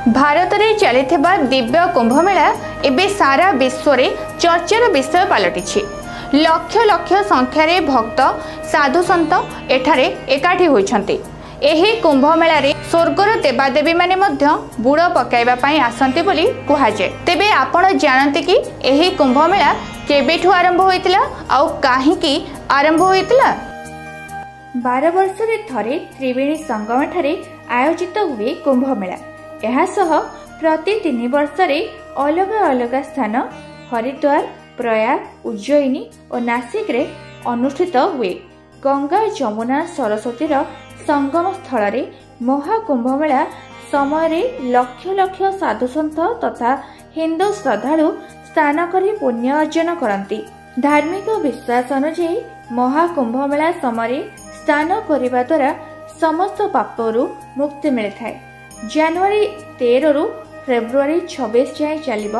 भारत में चलिथिबा दिव्य कुंभमेला एबे सारा विश्व में चर्चार विषय पलटि। लक्ष लक्ष संख्यार भक्त साधु सन्त एठारे एकाठी होइछन्ति। एही कुंभमेला रे स्वर्गर देवादेवी माने मध्य बुड़ पकाइबा पई आसन्ति बोली कुहाजे। तेबे आपण जानते कि एही कुंभमेला केबेठु आरंभ होइतिला आउ काहीकि आरंभ होइतिला? 12 वर्ष रे थरे त्रिवेणी संगम ठारे आयोजित हुए कुंभमेला। यह सह प्रति 3 वर्ष रे अलग अलग स्थान हरिद्वार, प्रयाग, उज्जयिनी और नासिक रे अनुष्ठित हुए। गंगा, जमुना, सरस्वती संगम स्थल रे महाकुंभमेला समय रे लक्ष लक्ष साधुसंत तथा हिंदू श्रद्धालु स्नान करी पुण्य अर्जन करती। धार्मिक विश्वास अनुसार महाकुंभमेला समय स्नान करने द्वारा समस्त पापरू मुक्ति मिलता है। जनवरी 13 रु फेब्रुआरी 26 जाए चलिब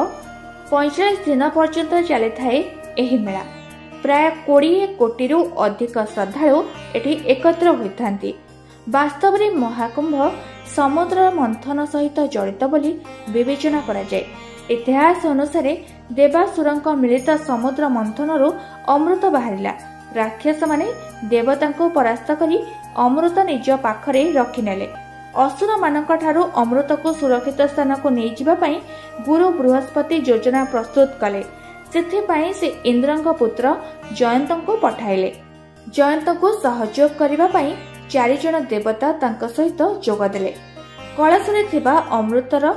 45 दिन पर्यंत चली थाए एही मेला। प्राय 20 कोटी रु अधिक श्रद्धालु एठी एकत्र होइथांती। वास्तव में महाकुंभ समुद्र मंथन सहित जड़ित बोली विवेचना करा जाए। इतिहास अनुसार देवासुरଙ୍କ मिलित समुद्र मंथनरू अमृत बाहरिला। राक्षस माने देवता को परास्त करी अमृत निज पाखरे रखिनेले। असुर मानक ठारू अमृत को सुरक्षित स्थान को नहीं जिबा पई गुरु बृहस्पति योजना प्रस्तुत कले। सेथिपाई से इंद्रଙ୍କ पुत्र जयंत को पठाइले। जयंत को सहयोग करिबा पई 4 जण देवता तांक सहित जोग देले। कलशरे थिबा अमृतर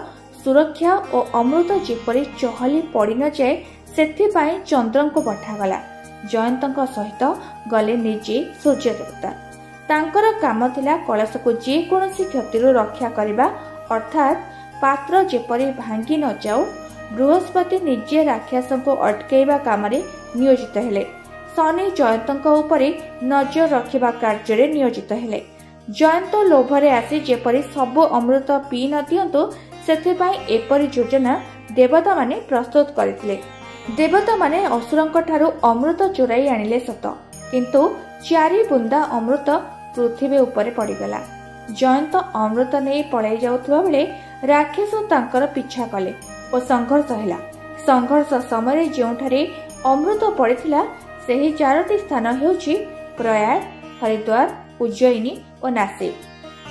सुरक्षा और अमृत जेपरी चहली पड़ी न जाए सेथिपाई चंद्र को पठागला। जयंतଙ୍କ सहित गले निजे सूर्य देवता। तांकर काम थिला कलश को जे कोनोसी क्षतिरु रक्षा करिबा, अर्थात पात्र जेपरी भांगी न जाऊ। बृहस्पति निजे राक्षस को अटकाइबा काम रे नियोजित हेले। शनि जयंतଙ୍କ उपरे नजर रखिबा कार्य रे नियोजित हेले। जयंत लोभरे आसी जेपरी सब अमृत पी न दियंतु सेथिपाई एपरी योजना देवता माने प्रस्तुत करथिले। देवता माने असुरଙ୍କ ठारू अमृत चोराई आनिले सत, किंतु 4 बुंदा अमृत पृथ्वी उपरे पड़ीगला। जयंत अमृत नहीं पलाई जाउथबा बेले राक्षस तांकर पीछा कले और संघर्ष हैला। संघर्ष समय जोंठारे अमृत पड़िथिला सेही 4टी स्थान हेउची प्रयाग, हरिद्वार, उज्जयिनी और नासिक।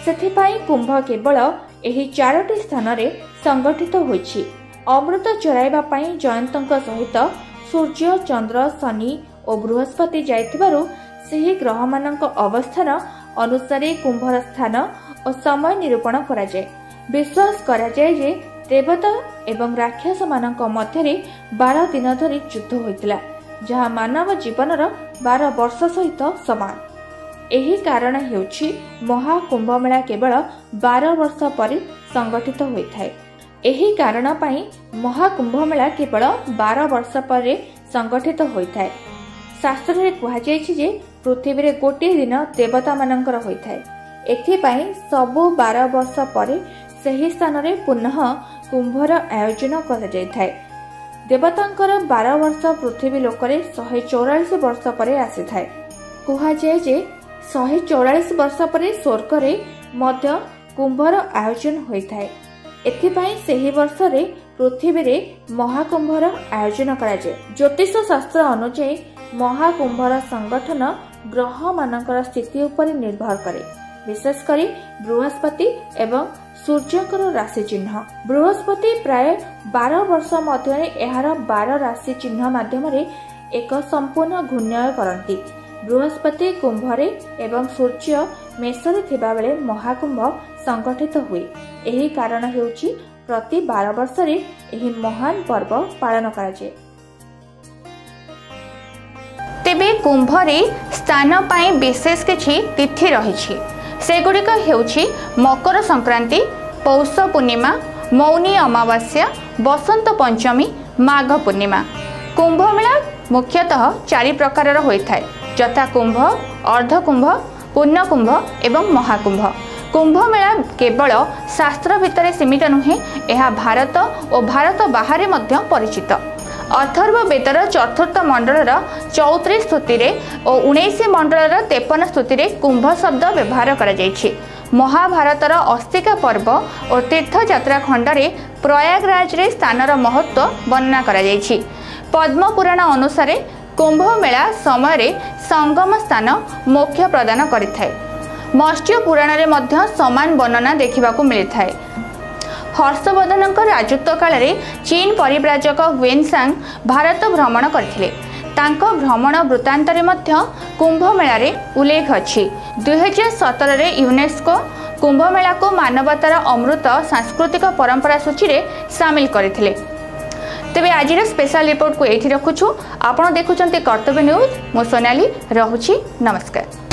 सेथिपाई कुंभ केवल एही 4टी स्थान रे संगठित होईछि। अमृत चोराइबा पई जयंतଙ୍କ सहित सूर्य, चंद्र, शनि और बृहस्पति जाइथिबारु सेही ग्रह मानक अवस्थान अनुसार कुंभर स्थान और समय निरूपण करा जाए। विश्वास करा जाए जे देवता एवं राक्षस मानक मध्यरे 12 दिन धरी युद्ध होइतिला, जहा मानव जीवनर 12 वर्ष सहित समान। एही कारण हेउछि महाकुंभमेला केवल 12 वर्ष पर संगठित होइथाय। एही कारण पई महाकुंभमेला केवल 12 वर्ष पर संगठित होइथाय। शास्त्र रे कुहा जायछि जे पृथ्वी रे गोटे दिन देवता मानकर होइथाय। एथिपाई सबु 12 वर्ष पर सही स्थान रे पुनः कुंभर आयोजन करा जायथाय। देवतांकर 12 वर्ष पृथ्वी लोकरे 144 वर्ष पर आसीथाय। कुहा जाय जे 144 वर्ष पर स्वर्ग रे मध्य कुंभर आयोजन होइथाय। एथिपाई सेही वर्ष रे पृथ्वी रे महाकुंभर आयोजन करा जाय। ज्योतिष शास्त्र अनुसार महाकुंभर संगठन ग्रह मानकर स्थिति उपर निर्भर करे, विशेषकर बृहस्पति एवं सूर्यकर राशि चिन्ह। बृहस्पति प्राय 12 वर्ष मध्य एहार 12 राशि चिन्ह माध्यम एक संपूर्ण घूर्णय करती। बृहस्पति कुंभरे एवं सूर्य मेषरे थिबा बेले महाकुंभ संगठित हुए। एही कारण हेउची प्रति 12 वर्ष रे एही महान पर्व पालन करा जाय। तेबे कुंभरे स्थान पाई विशेष किछि तिथि रहिछि। सेगुड़िक हेउछि मकर संक्रांति, पौष पूर्णिमा, मौनी अमावास्या, बसंत पंचमी, माघ पूर्णिमा। कुंभमेला मुख्यतः 4 प्रकार होइथाय, यथा कुंभ, अर्धकुंभ, पूर्णकुंभ एवं महाकुंभ। कुंभमेला केवल शास्त्र भितर सीमित नुहे, यह भारत और भारत बाहर मध्य परिचित। अथर्व वेदर 4th मंडलर 34 स्तुति और 19 मंडलर 53 स्तुति कुंभ शब्द व्यवहार करा जायछि। महाभारतर अस्तिका पर्व और तीर्थयात्रा खंडरे प्रयागराज रे स्थानर महत्व वर्णना करा जायछि। पद्म पुराण अनुसार कुंभ मेला समय संगम स्थान मोक्ष प्रदान करिथाय। मत्स्य पुराण रे मध्य समान वर्णना देखिबाकू मिलिथाय। हर्षवर्धन राजत्व काल रे चीन परिव्राजक वेनसांग भारत भ्रमण करथिले। तांको भ्रमण वृत्तांत रे मध्य कुंभ मेला रे उल्लेख अछि। 2017 रे यूनेस्को कुंभ मेला को मानवतार अमृत सांस्कृतिक परंपरा सूची रे शामिल करथिले। तेबे आजिर स्पेशल रिपोर्ट को एठी रखुछु। आपण देखुचंती कर्तव्य न्यूज। मो सोनाली रहुछि। नमस्कार।